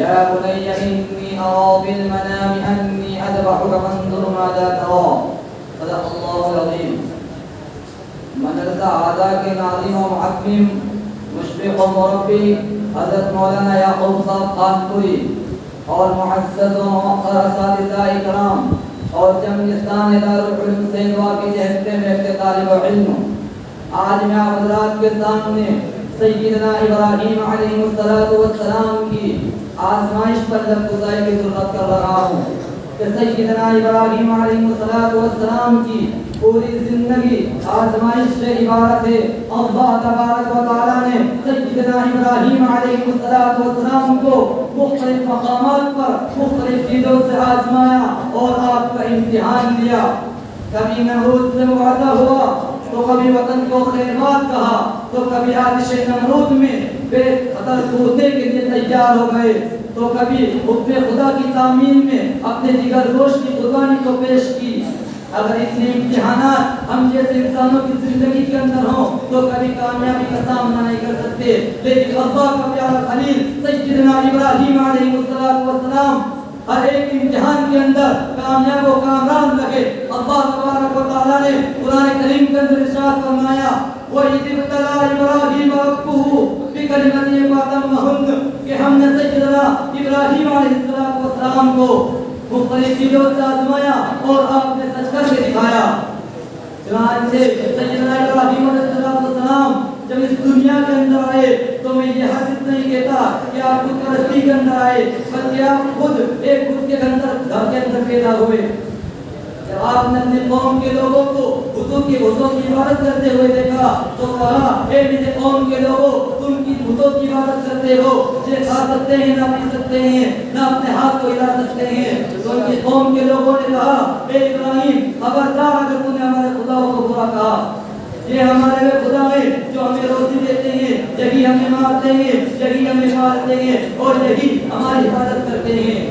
يا بني إني أرى في المنام أني أذبحك فانظر ماذا ترى صدق الله العظيم. مدرسہ اعلیٰ کے ناظم و محکم مشفق و مربی حضرت مولانا یعقوب صاحب خانپوری اور معزز و موقر اساتذہ اکرام اور جمعستان دارالعلوم سیندوا کے جہتے میں طالب علم، آج میں آپ حضرات کے سامنے سیدنا ابراہیم علیہ السلام کی آزمائش پر جرگزاری کی ضرورت کر رہا ہوں کہ سیدنا ابراہیم علیہ السلام کی پوری زندگی آزمائش سے عبارت ہے. اللہ تبارک و تعالیٰ نے سیدنا ابراہیم علیہ السلام کو مختلف مقامات پر مختلف چیزوں سے آزمایا اور آپ کا امتحان لیا. کبھی نمرود سے مواجہ ہوا تو کبھی وطن کو خیرات کہا تو کبھی آتش نمرود میں بے خطر کودنے کے لیے تیار ہو گئے تو کبھی حب خدا کی تعمیر میں اپنے جگر گوش کی قربانی کو پیش کی. اگر اتنے امتحانات ہم جیسے انسانوں کی زندگی کے اندر ہوں تو کبھی کامیابی کا سامنا نہیں کر سکتے، لیکن اللہ کا پیارا خلیل سیدنا ابراہیم علیہ السلام ہر ایک امتحان کے اندر کامیاب و کامران رہے. اللہ تبارک و تعالیٰ نے قرآن کریم کے اندر ارشاد فرمایا وَإِذِ ابْتَلَىٰ إِبْرَاهِيمَ رَبُّهُ بِكَلِمَاتٍ فَأَتَمَّهُنَّ کہ ہم نے سیدنا ابراہیم علیہ السلام کو مختلف چیزوں سے آزمایا اور آپ نے سچ کر کے دکھایا. چنانچہ سیدنا ابراہیم علیہ السلام جب اس دنیا کے اندر آئے تو میں یہ حدیث نہیں کہتا کہ آپ خود پرستی کے اندر آئے، بلکہ آپ خود ایک خود کے اندر گھر کے اندر پیدا ہوئے. جب آپ نے اپنے قوم کے لوگوں کو بتوں کی عبادت کرتے ہوئے دیکھا تو کہا اے میرے قوم کے لوگوں، تم کی بتوں کی عبادت کرتے ہو، یہ کھا سکتے ہیں نہ پی سکتے ہیں نہ اپنے ہاتھ کو ہلا سکتے ہیں. تو ان کی قوم کے لوگوں نے کہا اے ابراہیم خبردار اگر تم نے ہمارے خداؤں کو برا کہا، یہ ہمارے وہ خدا ہیں جو ہمیں روزی دیتے ہیں، یہی ہمیں مارتے ہیں، یہی ہمیں مارتے ہیں اور یہی ہماری حفاظت کرتے ہیں.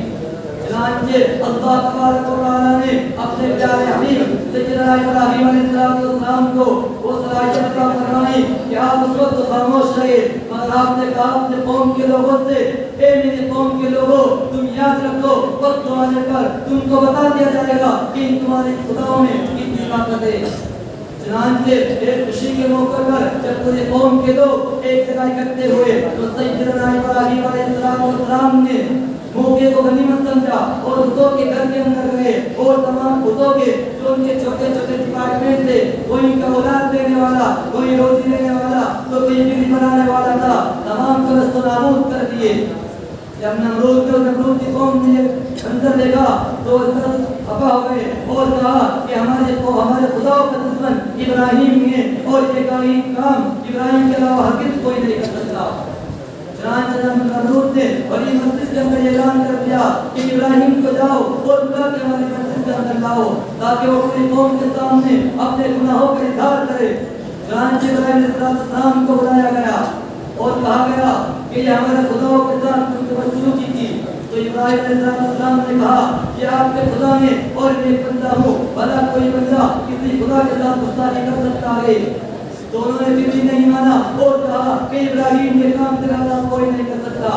چنانچہ اللہ تبارک و تعالیٰ نے اپنے پیارے حبیب سیدنا ابراہیم علیہ السلام کو وہ صلاحیت عطا فرمائی کہ آپ اس وقت خاموش رہے، مگر آپ نے کہا اپنے قوم کے لوگوں سے اے میری قوم کے لوگوں، تم یاد رکھو وقت آنے پر تم کو بتا دیا جائے گا کہ ان تمہارے خداؤں میں کتنی طاقت ہے. چنانچہ ایک خوشی کے موقع پر جب پورے قوم کے لوگ ایک جگہ اکٹھے ہوئے تو سیدنا ابراہیم علیہ السلام نے موقع کو غنیمت سمجھا اور بتوں کے گھر کے اندر گئے اور تمام بتوں کے جو ان کے چھوٹے چھوٹے ڈپارٹمنٹ تھے، کوئی ان کا اولاد دینے والا، کوئی روزی دینے والا تو کوئی بیوی بنانے والا تھا، تمام کو نست و نابود کر دیے. جب نمرود کی قوم نے منظر دیکھا تو اس طرح خفا ہو گئے اور کہا کہ ہمارے خداؤں کا دشمن ابراہیم ہے اور یہ کام ابراہیم کے علاوہ ہرگز کوئی نہیں کر سکتا. چنانچہ نمرود نے بڑی مسجد کے اندر اعلان کر دیا کہ ابراہیم کو جاؤ اور بلا کے ہماری مسجد کے اندر لاؤ تاکہ وہ اپنی قوم کے سامنے اپنے گناہوں کا اظہار کرے. چنانچہ ابراہیم علیہ السلام کو بلایا گیا اور کہا گیا کہ یہ ہمارے خداؤں کے ساتھ بدسلوکی کی. تو ابراہیم علیہ السلام نے کہا کہ آپ کے خدا نے اور میں بندہ ہوں، بھلا کوئی بندہ کسی خدا کے ساتھ گستاخی کر سکتا ہے؟ دونوں نے پھر بھی نہیں مانا اور کہا کہ ابراہیم یہ کام تیرا اللہ کوئی نہیں کر سکتا.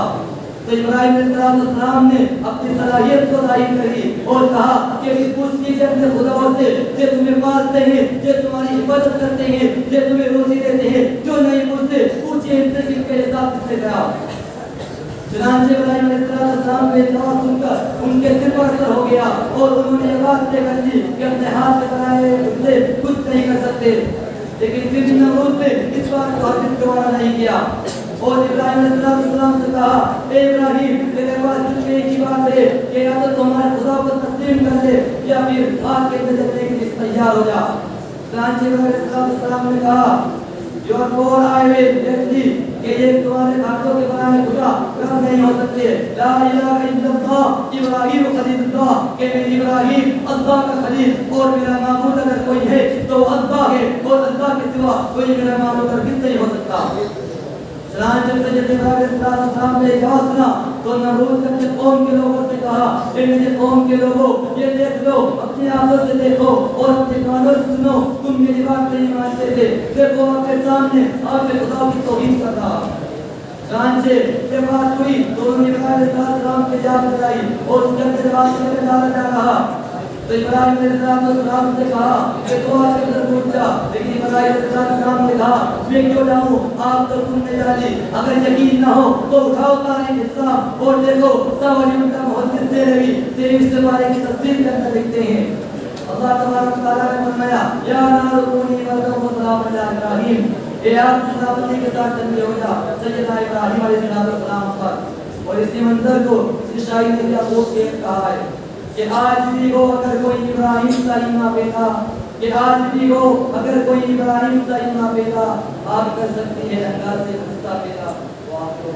تو ابراہیم علیہ السلام نے اپنی صلاحیت کو ظاہر کری اور کہا کہ پوچھ کیجیے اپنے خداؤں سے جو تمہیں پالتے ہیں، جو تمہاری حفاظت کرتے ہیں، جو تمہیں روزی دیتے ہیں، جو نہیں پوچھتے پوچھئے ان سے کہ حساب کس سے گیا. چنانچہ ابراہیم علیہ السلام کے جواب سن کر ان کے دل پر اثر ہو گیا اور انہوں نے یہ بات طے کر لی کہ اپنے ہاتھ سے بنائے سے کچھ نہیں کر سکتے. لیکن پھر بھی نمرود نے اس بات کو ہرگز گوارا نہیں کیا اور ابراہیم علیہ السلام سے کہا اے ابراہیم میرے پاس صرف ایک ہی بات ہے کہ یا تو تمہارے خدا کو تسلیم کر دے یا پھر آگ کے اندر جلنے کے لیے تیار ہو جا. چنانچہ ابراہیم علیہ السلام نے کہا جو اور آئے ہوئے دیکھتی کہ یہ تمہارے ہاتھوں کے بنائے خدا کم نہیں ہو سکتے. لا الہ الا اللہ ابراہیم خلیل اللہ کہ میرے ابراہیم اللہ کا خلیل اور میرا معبود اگر کوئی ہے تو اللہ ہے اور اللہ کے سوا کوئی میرا معبود ہرگز نہیں ہو سکتا. چنانچہ سید ابراہیم علیہ السلام نے یہ بات سنا تو نمرود نے اپنے قوم کے لوگوں سے کہا کہ میرے قوم کے لوگوں یہ دیکھ لو، اپنی آنکھوں سے دیکھو اور اپنے کانوں سے سنو، تم میری بات نہیں مانتے تھے، دیکھو آپ کے سامنے آپ کے خدا کی توہین کر رہا. چنانچہ یہ بات ہوئی تو انہوں نے ابراہیم علیہ السلام کی اجازت بتائی اور اس کے اندر جواب سے ڈالا جا رہا تو ابراہیم علیہ السلام سے کہا کہ تو آج کے اندر پہنچ جا، لیکن ابراہیم علیہ السلام نے کہا میں کیوں جاؤں، آپ تو تم نے جانی، اگر یقین نہ ہو تو اٹھاؤ تاریخ اسلام اور دیکھو سوال ان کا محدث سے بھی تیرے اس بارے کی تفصیل کے اندر لکھتے ہیں۔ اللہ تبارک و تعالیٰ نے فرمایا یا نار کونی بردا و سلام علی ابراہیم، اے آپ کی سلامتی کے ساتھ ٹھنڈے ہو جا سیدنا ابراہیم علیہ السلام پر۔ اور اسی منظر کو اس شاعر نے کیا خوب کہا ہے کہ آج بھی ہو اگر کوئی ابراہیم کا ایمان پیدا، کہ آج بھی ہو اگر کوئی ابراہیم کا ایمان پیدا، آپ کر سکتی ہے اللہ سے رشتہ پیدا۔ وہ آپ کو